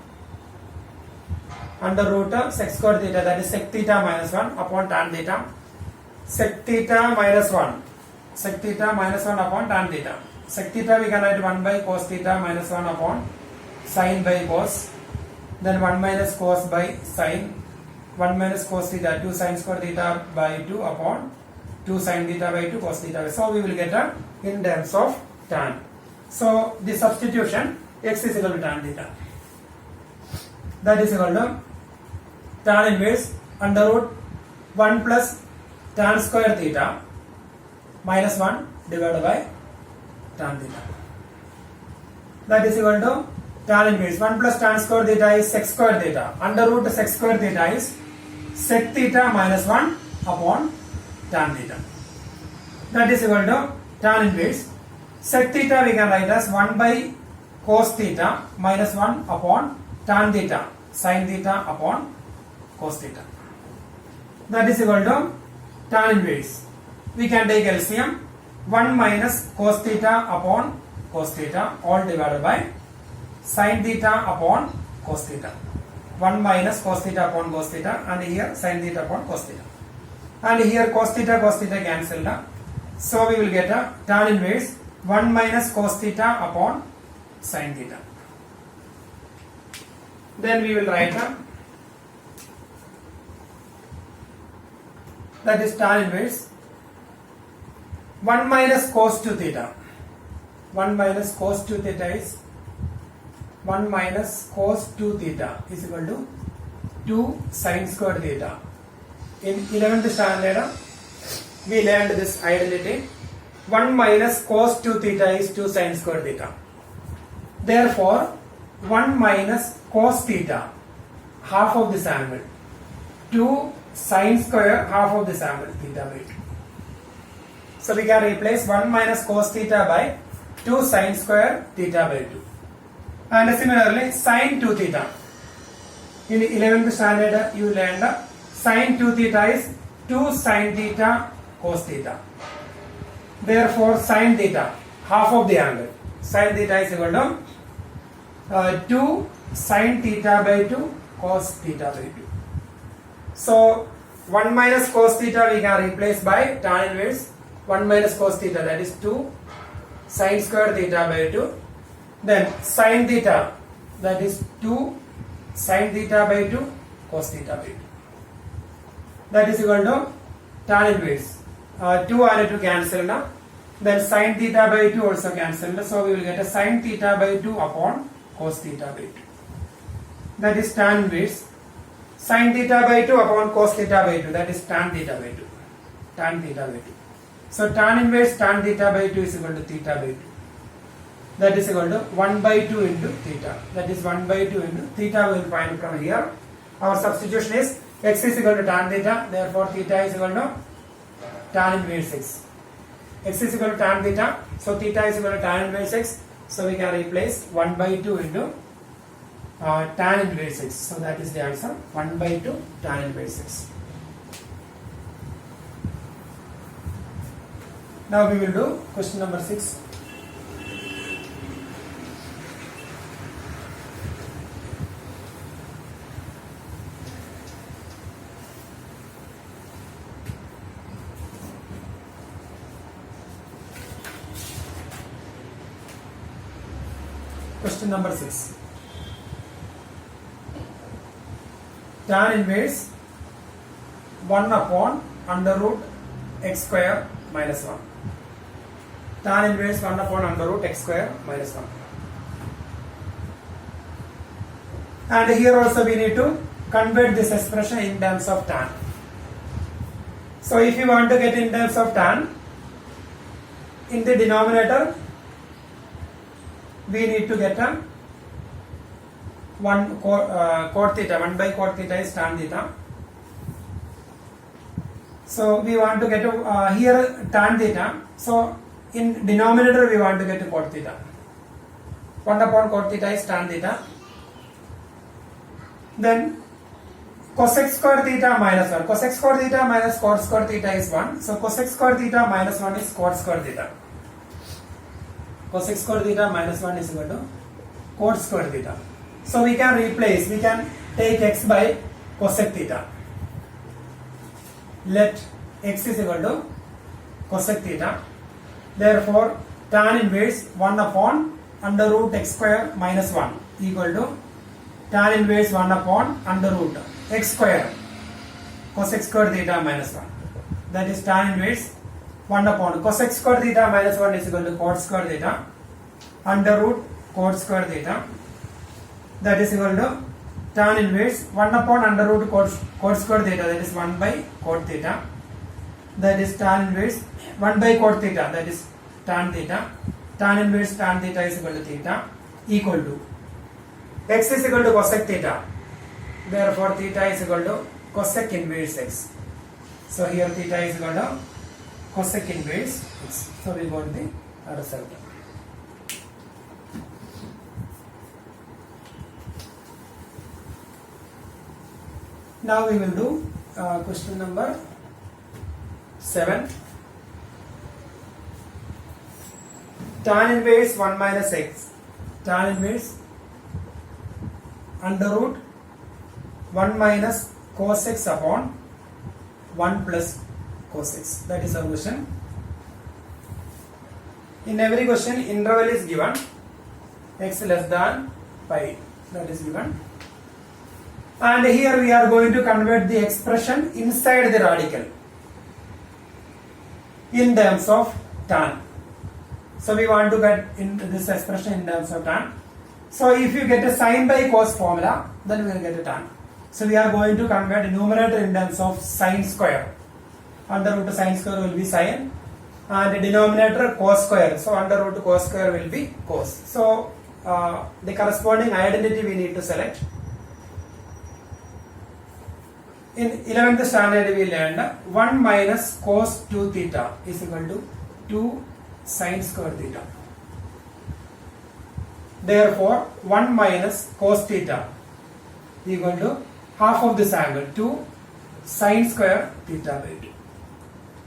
under root of sec square theta, that is sec theta minus 1 upon tan theta, sec theta minus 1, sec theta minus 1 upon tan theta. Sec theta we can write 1 by cos theta minus 1 upon sin by cos, then 1 minus cos by sin, 1 minus cos theta, 2 sin square theta by 2 upon 2 sin theta by 2 cos theta. So we will get a in terms of tan. So the substitution, x is equal to tan theta, that is equal to tan inverse under root 1 plus tan square theta minus 1 divided by tan theta, that is equal to tan inverse 1 plus tan square theta is sec square theta, under root sec square theta is sec theta minus 1 upon tan theta, that is equal to tan inverse sec theta we can write as 1 by cos theta minus 1 upon tan theta sin theta upon cos theta, that is equal to tan inverse. We can take LCM, 1 minus cos theta upon cos theta all divided by sin theta upon cos theta, 1 minus cos theta upon cos theta, and here sin theta upon cos theta, and here cos theta cancelled. So we will get a tan inverse 1 minus cos theta upon sin theta. Then we will write that is tan inverse 1 minus cos 2 theta. 1 minus cos 2 theta is 1 minus cos 2 theta is equal to 2 sin square theta. In 11th standard we learned this identity. 1 minus cos 2 theta is 2 sin square theta. Therefore 1 minus cos theta, half of this angle, 2 sin square, half of this angle, theta by 2. So we can replace 1 minus cos theta by 2 sin square theta by 2. And similarly sin 2 theta. In 11th standard you learned sin 2 theta is 2 sin theta cos theta. Therefore sin theta, half of the angle, sin theta is equal to 2 sin theta by 2 cos theta by 2. So 1 minus cos theta we can replace by tan inverse 1 minus cos theta, that is 2 sin square theta by 2. Then sin theta, that is 2 sin theta by 2 cos theta by 2. That is equal to tan inverse 2 and 2 cancel now. Then sin theta by 2 also cancelled. So we will get a sin theta by 2 upon cos theta by 2. That is tan inverse sin theta by 2 upon cos theta by 2. That is tan theta by 2. Tan theta by 2. So tan inverse tan theta by 2 is equal to theta by 2. That is equal to 1 by 2 into theta. That is 1 by 2 into theta we will find from here. Our substitution is x is equal to tan theta, therefore theta is equal to tan inverse x. X is equal to tan theta, so theta is equal to tan inverse x. So we can replace 1 by 2 into tan inverse x. So that is the answer, 1 by 2 tan inverse x. Now we will do question number 6. Question number 6. Tan inverse 1 upon under root x square minus 1. Tan inverse 1 upon under root x square minus 1. And here also we need to convert this expression in terms of tan. So if you want to get in terms of tan, in the denominator we need to get a 1 cot theta, 1 by cot theta is tan theta. So we want to get here tan theta. So in denominator we want to get cot theta. 1 upon cot theta is tan theta. Then cosec square theta minus 1. Cosec square theta minus cot square theta is 1. So cosec square theta minus 1 is cot square theta. Cosec square theta minus 1 is equal to cot square theta. So we can replace, we can take x by cosec theta. Let x is equal to cosec theta. Therefore, tan inverse 1 upon under root x square minus 1 equal to tan inverse 1 upon under root x square cosec square theta minus 1. That is tan inverse 1 upon cosec square theta minus 1 is equal to cot square theta under root cot square theta. That is equal to tan inverse 1 upon under root cot square theta, that is 1 by cot theta. That is tan inverse 1 by cot theta, that is tan theta. Tan inverse tan theta is equal to theta equal to x is equal to cosec theta. Therefore theta is equal to cosec inverse x. So here theta is equal to cosec inverse x. So we got the result. Now we will do question number 7. Tan inverse 1 minus x. Tan inverse under root 1 minus cos x upon 1 plus cos x. That is our question. In every question, interval is given, x less than pi. That is given. And here we are going to convert the expression inside the radical in terms of tan. So we want to get in this expression in terms of tan. So if you get a sin by cos formula, then we will get a tan. So we are going to convert numerator in terms of sin square. Under root sin square will be sin and denominator cos square. So under root cos square will be cos. So the corresponding identity we need to select. In 11th standard we learned 1 minus cos 2 theta is equal to 2 sin square theta. Therefore 1 minus cos theta equal to half of this angle, 2 sin square theta by 2.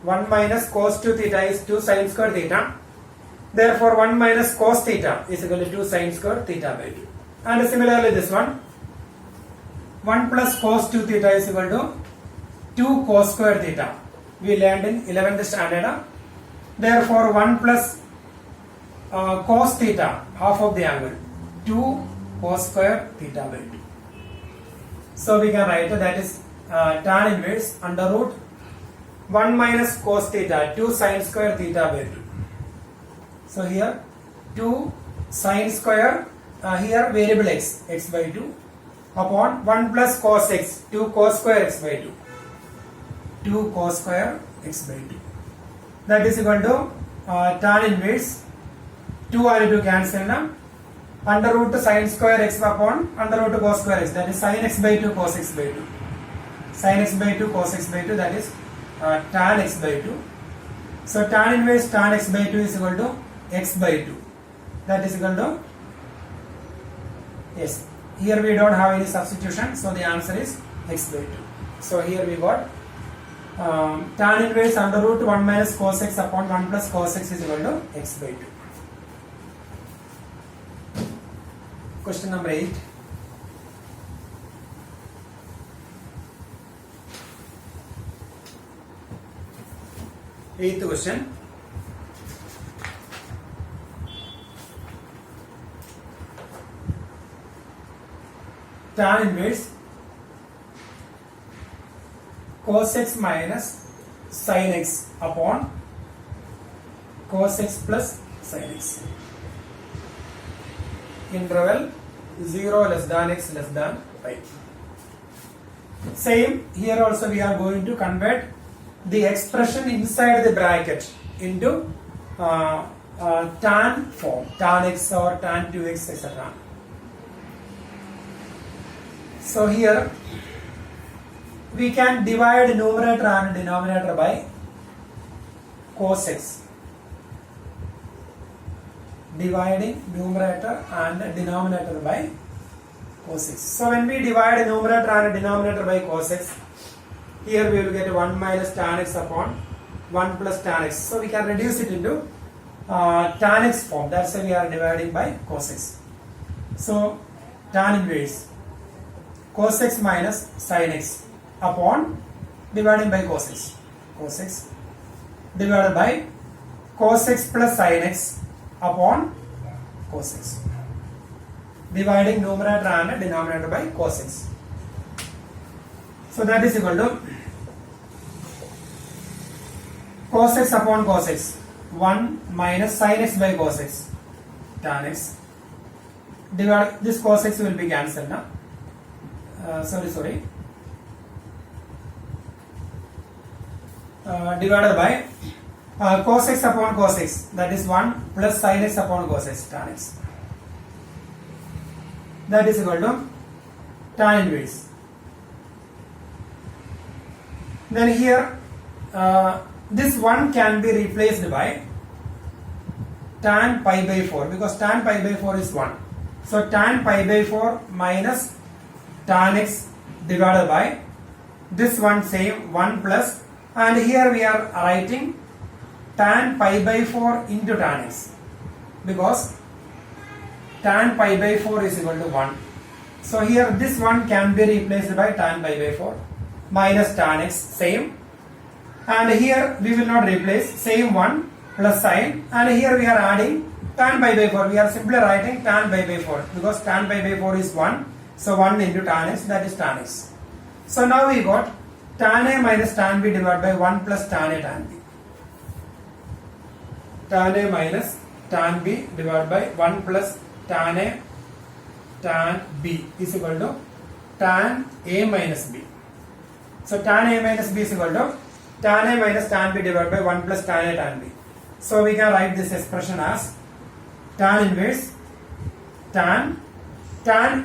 1 minus cos 2 theta is 2 sin square theta. Therefore 1 minus cos theta is equal to 2 sin square theta by 2. And similarly this one, 1 plus cos 2 theta is equal to 2 cos square theta. We learned in 11th standard. Therefore 1 plus cos theta, half of the angle, 2 cos square theta by 2. So we can write that is tan inverse under root 1 minus cos theta, 2 sin square theta by 2. So here 2 sin square, here variable x, x by 2 upon 1 plus cos x, 2 cos square x by 2. 2 cos square x by 2. That is equal to tan inverse 2 and 2 cancel now. Under root sin square x upon under root cos square x, that is sin x by 2 cos x by 2. sin x by 2 cos x by 2, that is tan x by 2. So tan inverse tan x by 2 is equal to x by 2. That is equal to, yes, here we don't have any substitution, so the answer is x by 2. So here we got tan inverse under root 1 minus cos x upon 1 plus cos x is equal to x by 2. Question number 8. Eighth question. Tan inverse cos x minus sin x upon cos x plus sin x. Interval 0 less than x less than pi. Same here also we are going to convert the expression inside the bracket into tan form, tan x or tan 2x, etc. So here we can divide numerator and denominator by cos x. Dividing numerator and denominator by cos x. So when we divide numerator and denominator by cos x, here we will get 1 minus tan x upon 1 plus tan x. So we can reduce it into tan x form. That's why we are dividing by cos x. So tan inverse cos x minus sin x upon dividing by cos x. Cos x divided by cos x plus sin x upon cos x. Dividing numerator and denominator by cos x. So that is equal to cos x upon cos x, 1 minus sin x by cos x, tan x. Divide, this cos x will be cancelled now. Divided by cos x upon cos x, that is 1 plus sin x upon cos x, tan x. That is equal to tan inverse. Then here this 1 can be replaced by tan pi by 4 because tan pi by 4 is 1. So tan pi by 4 minus tan x divided by this one same 1 plus, and here we are writing tan pi by 4 into tan x because tan pi by 4 is equal to 1. So here this one can be replaced by tan pi by 4 minus tan x same, and here we will not replace, same 1 plus sin, and here we are adding tan pi by 4. We are simply writing tan pi by 4 because tan pi by 4 is 1. So 1 into tan x, that is tan x. So now we got tan a minus tan b divided by 1 plus tan a tan b. Tan a minus tan b divided by 1 plus tan a tan b is equal to tan a minus b. So tan a minus b is equal to tan a minus tan b divided by 1 plus tan a tan b. So we can write this expression as tan inverse tan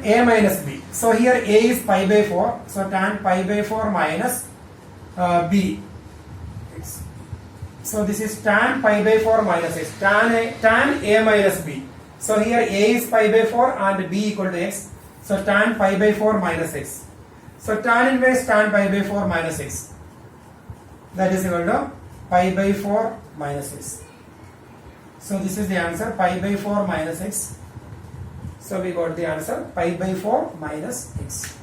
a minus b. So here a is pi by 4. So tan pi by 4 minus b. So this is tan pi by 4 minus x. Tan a minus b. So here a is pi by 4 and b equal to x. So tan pi by 4 minus x. So tan inverse tan pi by 4 minus x. That is equal to pi by 4 minus x. So this is the answer, pi by 4 minus x. So we got the answer, pi by 4 minus x.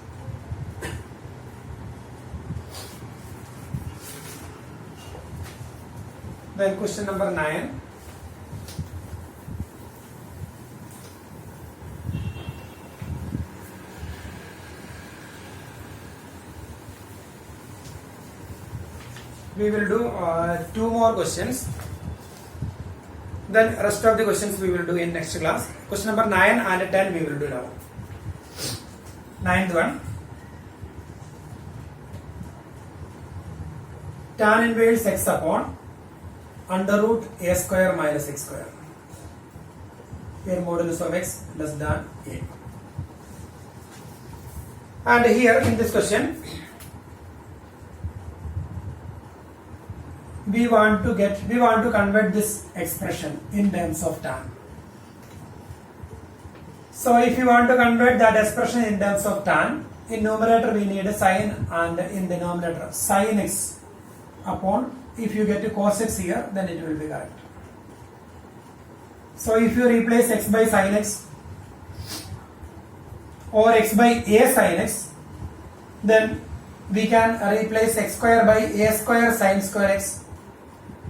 Then question number 9. We will do 2 more questions. Then rest of the questions we will do in next class. Question number 9 and 10 we will do now. 9th one. Tan inverse x upon under root a square minus x square. Here modulus of x less than a. And here in this question, we want to convert this expression in terms of tan. So if you want to convert that expression in terms of tan, in numerator we need a sine, and in denominator sin x upon, if you get a cos x here, then it will be correct. So if you replace x by sin x or x by a sin x, then we can replace x square by a square sin square x.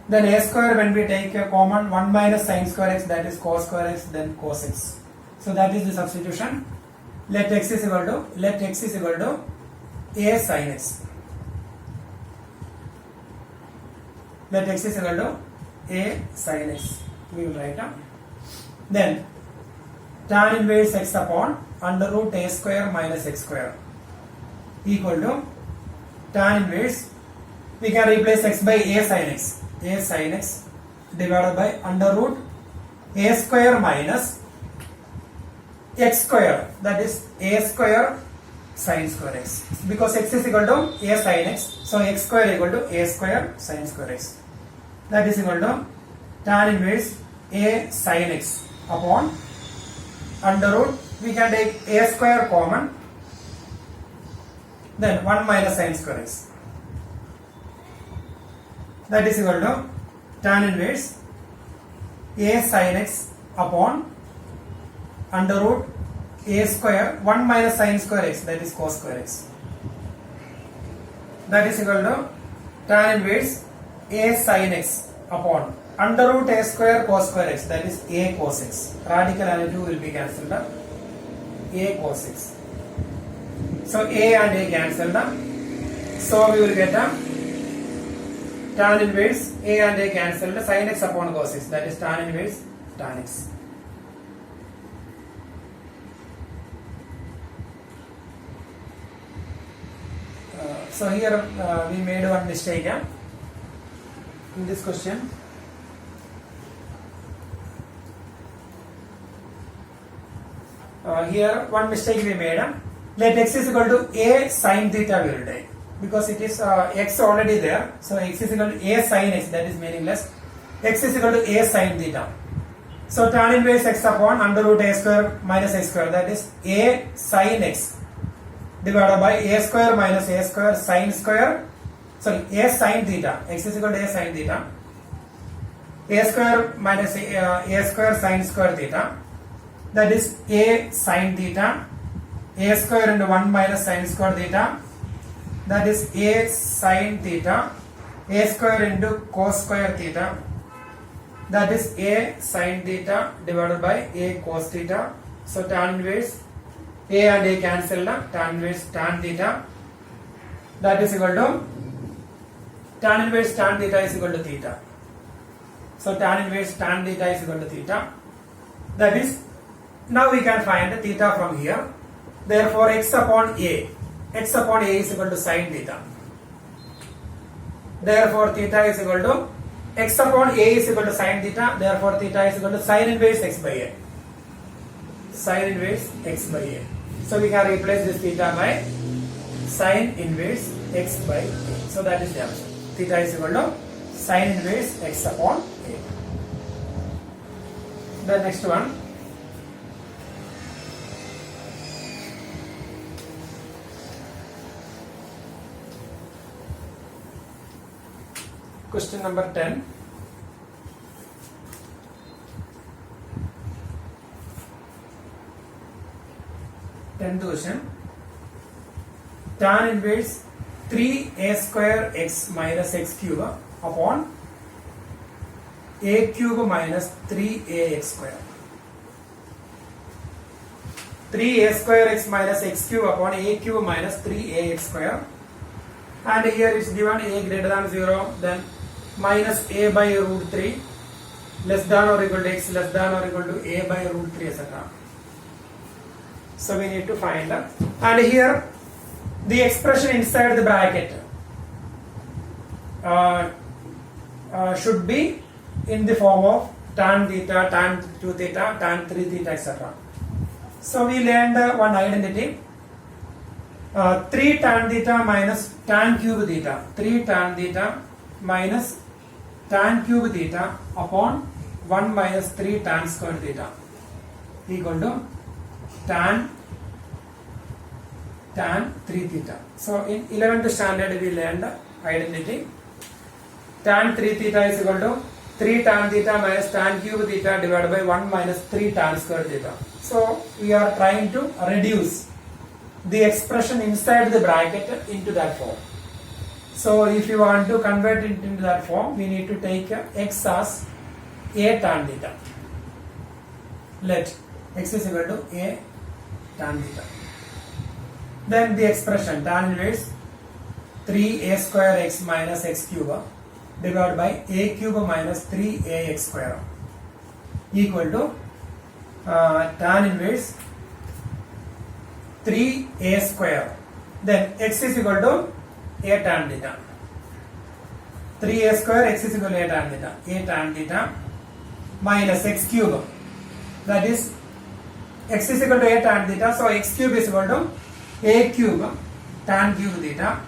Then a square, when we take a common, 1 minus sin square x, that is cos square x, then cos x. So that is the substitution. Let x is equal to a sin x. Let x is equal to a sin x. We will write down. Then tan inverse x upon under root a square minus x square equal to tan inverse. We can replace x by a sin x divided by under root a square minus x square, that is a square sin square x, because x is equal to a sin x, so x square equal to a square sin square x, that is equal to tan inverse a sin x upon under root, we can take a square common, then 1 minus sin square x, that is equal to tan inverse a sin x upon under root a square 1 minus sin square x, that is cos square x, that is equal to tan inverse a sin x upon under root a square cos square x, that is a cos x. Radical and 2 will be cancelled up. A cos x. So a and a cancelled up. So we will get a tan inverse a and a cancelled, sin x upon cos x, that is tan inverse tan x. So here we made one mistake in this question. Here one mistake we made. Let x is equal to a sin theta we will take, because it is x already there. So x is equal to a sin x, that is meaningless. X is equal to a sin theta. So tan inverse x upon under root a square minus x square, that is a sin x divided by a square minus a square sin square, sorry, a sin theta. X is equal to a sin theta. A square minus a square sin square theta, that is a sin theta. A square into 1 minus sin square theta, that is a sin theta. A square into cos square theta, that is a sin theta divided by a cos theta. So tan inverse a and a cancel, tan inverse tan theta, that is equal to tan inverse tan theta is equal to theta. So tan inverse tan theta is equal to theta. That is, now we can find the theta from here. Therefore x upon a is equal to sin theta. Therefore theta is equal to x upon a is equal to sin theta. Therefore theta is equal to sin inverse x by a. Sin inverse x by a. So we can replace this theta by sin inverse x by a. So that is the answer. Theta is equal to sin inverse x upon a. The next one. Question number 10. Tenth question. Tan inverse 3a square x minus x cube upon a cube minus 3ax square. 3a square x minus x cube upon a cube minus 3ax square. And here it's given a greater than 0, then minus a by root 3 less than or equal to x less than or equal to a by root 3, etc. So we need to find that. And here the expression inside the bracket should be in the form of tan theta, tan 2 theta, tan 3 theta, etc. So we learned one identity. 3 tan theta minus tan cube theta. 3 tan theta minus tan cube theta upon 1 minus 3 tan square theta equal to tan 3 theta. So in 11th standard we learned identity. Tan 3 theta is equal to 3 tan theta minus tan cube theta divided by 1 minus 3 tan square theta. So we are trying to reduce the expression inside the bracket into that form. So if you want to convert it into that form, we need to take x as a tan theta. Let x is equal to a tan theta. Then the expression tan inverse 3a square x minus x cube divided by a cube minus 3ax square equal to tan inverse 3a square. Then x is equal to a tan theta. 3a square x is equal to a tan theta. A tan theta minus x cube. That is x is equal to a tan theta. So x cube is equal to a cube tan cube theta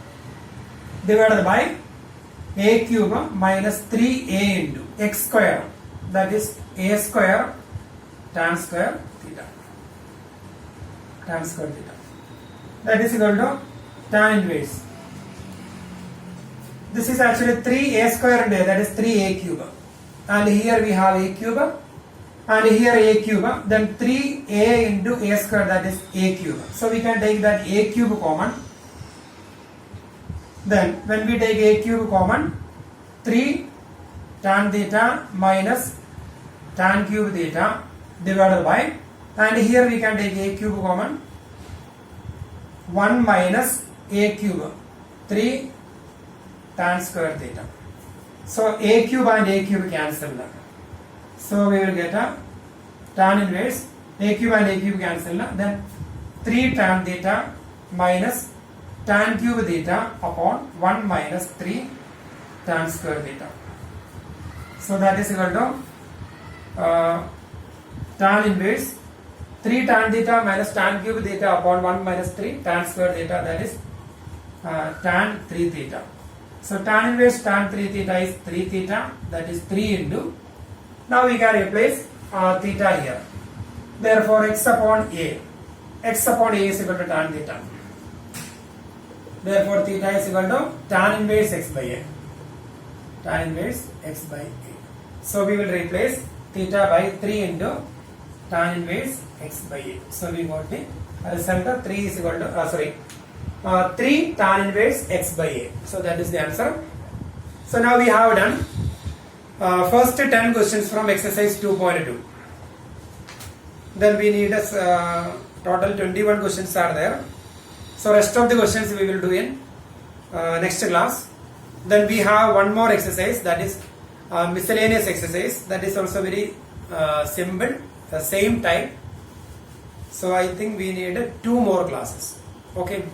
divided by a cube minus 3a into x square. That is a square tan square theta. Tan square theta. That is equal to tan inverse. This is actually 3a square into a, that is 3a cube. And here we have a cube. And here a cube. Then 3a into a square, that is a cube. So we can take that a cube common. Then when we take a cube common, 3 tan theta minus tan cube theta divided by, and here we can take a cube common, 1 minus a cube, 3 tan square theta. So a cube and a cube cancel. So we will get a tan inverse, a cube and a cube cancel. Then 3 tan theta minus tan cube theta upon 1 minus 3 tan square theta. So that is equal to tan inverse 3 tan theta minus tan cube theta upon 1 minus 3 tan square theta, that is tan 3 theta. So tan inverse tan 3 theta is 3 theta, that is 3 into. Now we can replace theta here. Therefore x upon a is equal to tan theta. Therefore theta is equal to tan inverse x by a. Tan inverse x by a. So we will replace theta by 3 into tan inverse x by a. So we got the result of 3 is equal to 3 tan inverse x by a. So that is the answer. So now we have done first 10 questions from exercise 2.2. Then we need total 21 questions are there. So rest of the questions we will do in next class. Then we have one more exercise, that is miscellaneous exercise. That is also very simple, the same type. So I think we need 2 more classes. Okay.